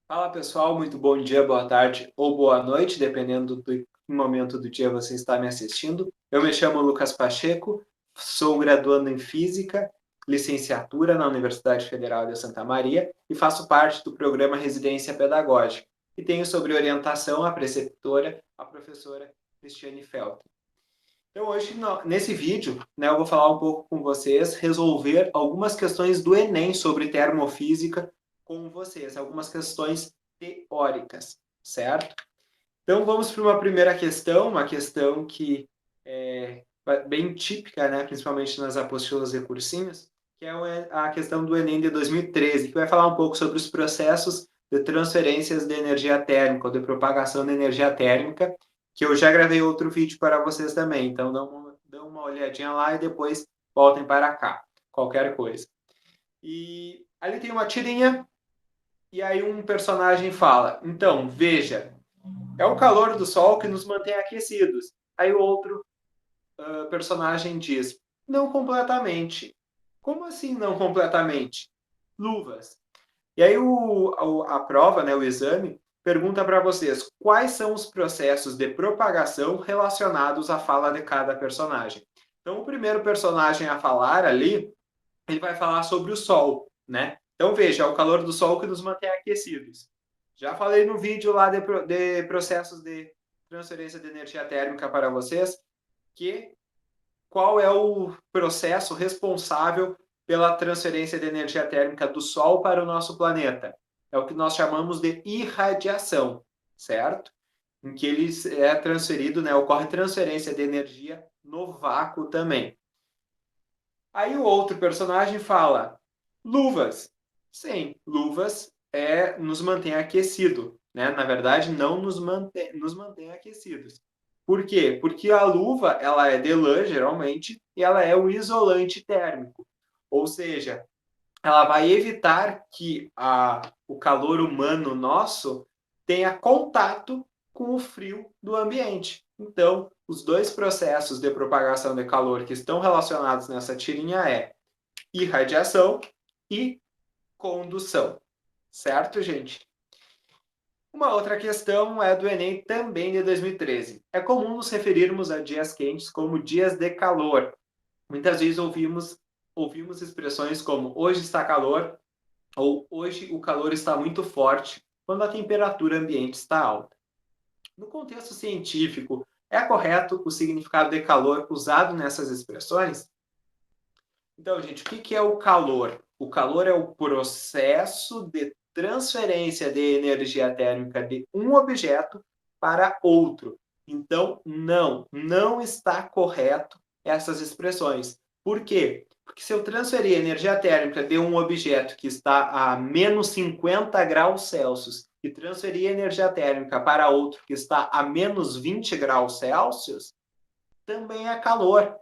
Fala pessoal, muito bom dia, boa tarde ou boa noite, dependendo do momento do dia você está me assistindo. Eu me chamo Lucas Pacheco, sou graduando em Física, licenciatura na Universidade Federal de Santa Maria e faço parte do programa Residência Pedagógica. E tenho sobre orientação a preceptora, a professora Cristiane Felter. Então hoje, nesse vídeo, eu vou falar um pouco com vocês, resolver algumas questões do Enem sobre termofísica com vocês, algumas questões teóricas, certo? Então vamos para uma primeira questão, uma questão que é bem típica, principalmente nas apostilas e cursinhos, que é a questão do Enem de 2013, que vai falar um pouco sobre os processos de transferências de energia térmica, ou de propagação de energia térmica, que eu já gravei outro vídeo para vocês também, então dão uma olhadinha lá e depois voltem para cá, qualquer coisa. E ali tem uma tirinha, e aí um personagem fala, então, veja, é o calor do sol que nos mantém aquecidos. Aí o outro personagem diz, não completamente. Como assim não completamente? Luvas. E aí a prova, o exame, pergunta para vocês quais são os processos de propagação relacionados à fala de cada personagem. Então, o primeiro personagem a falar ali, ele vai falar sobre o Sol, né? Então, veja, é o calor do Sol que nos mantém aquecidos. Já falei no vídeo lá de processos de transferência de energia térmica para vocês, que qual é o processo responsável pela transferência de energia térmica do Sol para o nosso planeta. É o que nós chamamos de irradiação, certo? Em que ele é transferido, ocorre transferência de energia no vácuo também. Aí o outro personagem fala, luvas. Sim, luvas nos mantém aquecido, né? Na verdade, não nos mantém aquecidos. Por quê? Porque a luva, ela é de lã, geralmente, e ela é um isolante térmico. Ou seja, ela vai evitar que o calor humano nosso tenha contato com o frio do ambiente. Então, os dois processos de propagação de calor que estão relacionados nessa tirinha é irradiação e condução. Certo, gente? Uma outra questão é do Enem também de 2013. É comum nos referirmos a dias quentes como dias de calor. Muitas vezes ouvimos expressões como hoje está calor ou hoje o calor está muito forte quando a temperatura ambiente está alta. No contexto científico, é correto o significado de calor usado nessas expressões? Então, gente, o que é o calor? O calor é o processo de transferência de energia térmica de um objeto para outro. Então, não está correto essas expressões. Por quê? Porque se eu transferir energia térmica de um objeto que está a menos 50 graus Celsius e transferir energia térmica para outro que está a menos 20 graus Celsius, também é calor.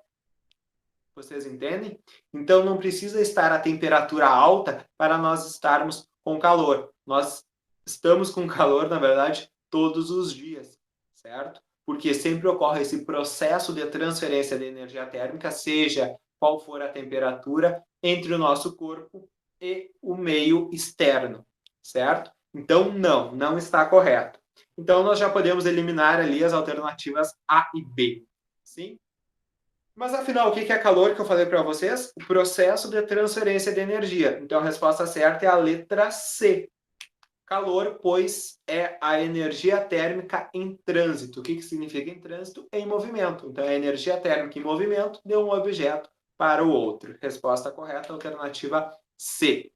Vocês entendem? Então não precisa estar a temperatura alta para nós estarmos com calor. Nós estamos com calor, na verdade, todos os dias, certo? Porque sempre ocorre esse processo de transferência de energia térmica, seja qual for a temperatura, entre o nosso corpo e o meio externo, certo? Então não está correto. Então nós já podemos eliminar ali as alternativas A e B. Sim? Mas afinal, o que é calor que eu falei para vocês? O processo de transferência de energia. Então a resposta certa é a letra C. Calor, pois é a energia térmica em trânsito. O que significa em trânsito? Em movimento. Então é a energia térmica em movimento de um objeto para o outro. Resposta correta, alternativa C.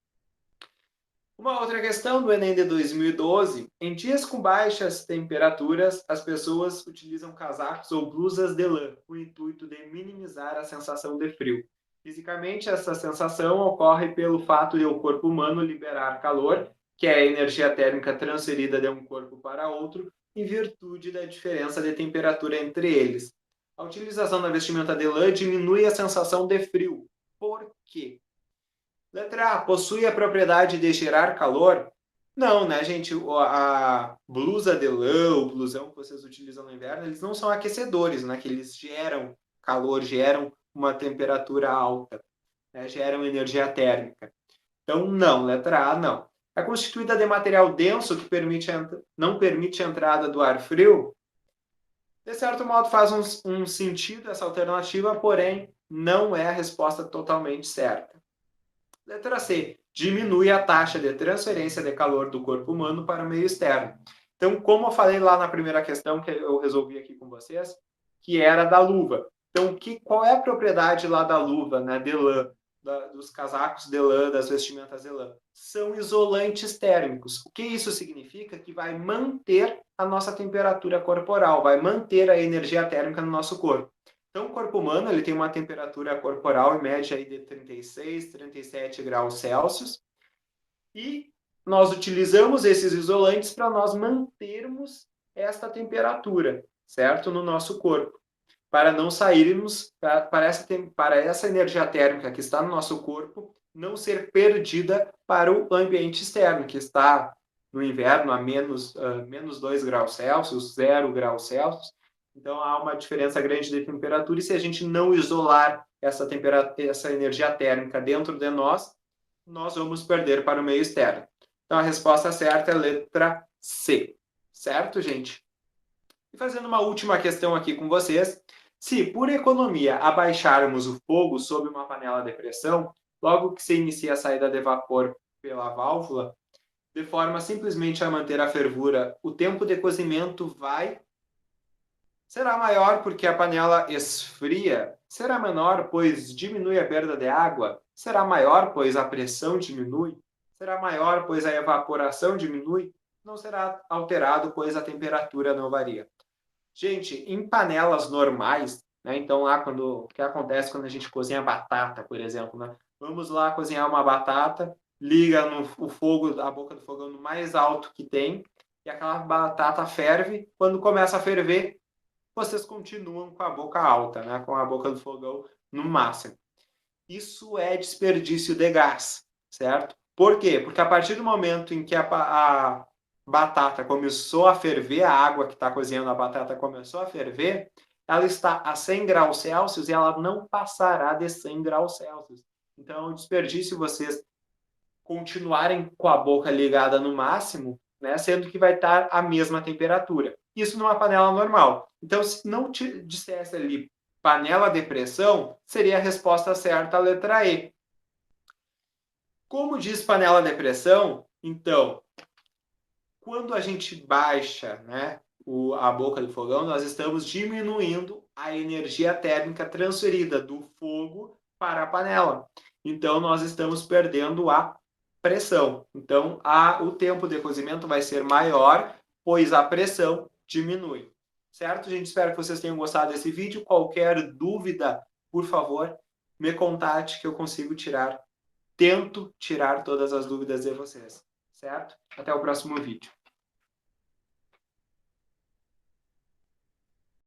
Uma outra questão do Enem de 2012. Em dias com baixas temperaturas, as pessoas utilizam casacos ou blusas de lã, com o intuito de minimizar a sensação de frio. Fisicamente, essa sensação ocorre pelo fato de o corpo humano liberar calor, que é a energia térmica transferida de um corpo para outro, em virtude da diferença de temperatura entre eles. A utilização da vestimenta de lã diminui a sensação de frio. Por quê? Letra A, possui a propriedade de gerar calor? Não, né, gente? A blusa de lã, o blusão que vocês utilizam no inverno, eles não são aquecedores, né? Que eles geram calor, geram uma temperatura alta, né? Geram energia térmica. Então, não, letra A, não. é constituída de material denso que não permite a entrada do ar frio. De certo modo faz um sentido essa alternativa, porém não é a resposta totalmente certa. Letra C. Diminui a taxa de transferência de calor do corpo humano para o meio externo. Então, como eu falei lá na primeira questão que eu resolvi aqui com vocês, que era da luva. Então, qual é a propriedade lá da luva, né, de lã, dos casacos de lã, das vestimentas de lã? São isolantes térmicos. O que isso significa? Que vai manter a nossa temperatura corporal, vai manter a energia térmica no nosso corpo. Então, o corpo humano ele tem uma temperatura corporal em média aí de 36, 37 graus Celsius e nós utilizamos esses isolantes para nós mantermos esta temperatura, certo? No nosso corpo, para não sairmos, para essa energia térmica que está no nosso corpo não ser perdida para o ambiente externo, que está no inverno a menos 2 graus Celsius, 0 graus Celsius. Então, há uma diferença grande de temperatura e se a gente não isolar essa energia térmica dentro de nós vamos perder para o meio externo. Então, a resposta certa é a letra C. Certo, gente? E fazendo uma última questão aqui com vocês. Se, por economia, abaixarmos o fogo sob uma panela de pressão, logo que se inicia a saída de vapor pela válvula, de forma simplesmente a manter a fervura, o tempo de cozimento será maior porque a panela esfria, será menor, pois diminui a perda de água, será maior, pois a pressão diminui, será maior, pois a evaporação diminui, não será alterado, pois a temperatura não varia. Gente, em panelas normais, né, então lá o que acontece quando a gente cozinha batata, por exemplo, né? Vamos lá cozinhar uma batata, liga o fogo, a boca do fogão no mais alto que tem, e aquela batata ferve, quando começa a ferver, vocês continuam com a boca alta, né? Com a boca do fogão no máximo. Isso é desperdício de gás, certo? Por quê? Porque a partir do momento em que a batata começou a ferver, a água que está cozinhando a batata começou a ferver, ela está a 100 graus Celsius e ela não passará de 100 graus Celsius. Então, é um desperdício vocês continuarem com a boca ligada no máximo, né, sendo que vai estar a mesma temperatura. Isso numa panela normal. Então, se não te dissesse ali panela de pressão, seria a resposta certa, a letra E. Como diz panela de pressão, então, quando a gente baixa, né, a boca do fogão, nós estamos diminuindo a energia térmica transferida do fogo para a panela. Então, nós estamos perdendo a pressão. Então, o tempo de cozimento vai ser maior, pois a pressão diminui. Certo, gente? Espero que vocês tenham gostado desse vídeo. Qualquer dúvida, por favor, me contate que eu consigo tento tirar todas as dúvidas de vocês. Certo? Até o próximo vídeo.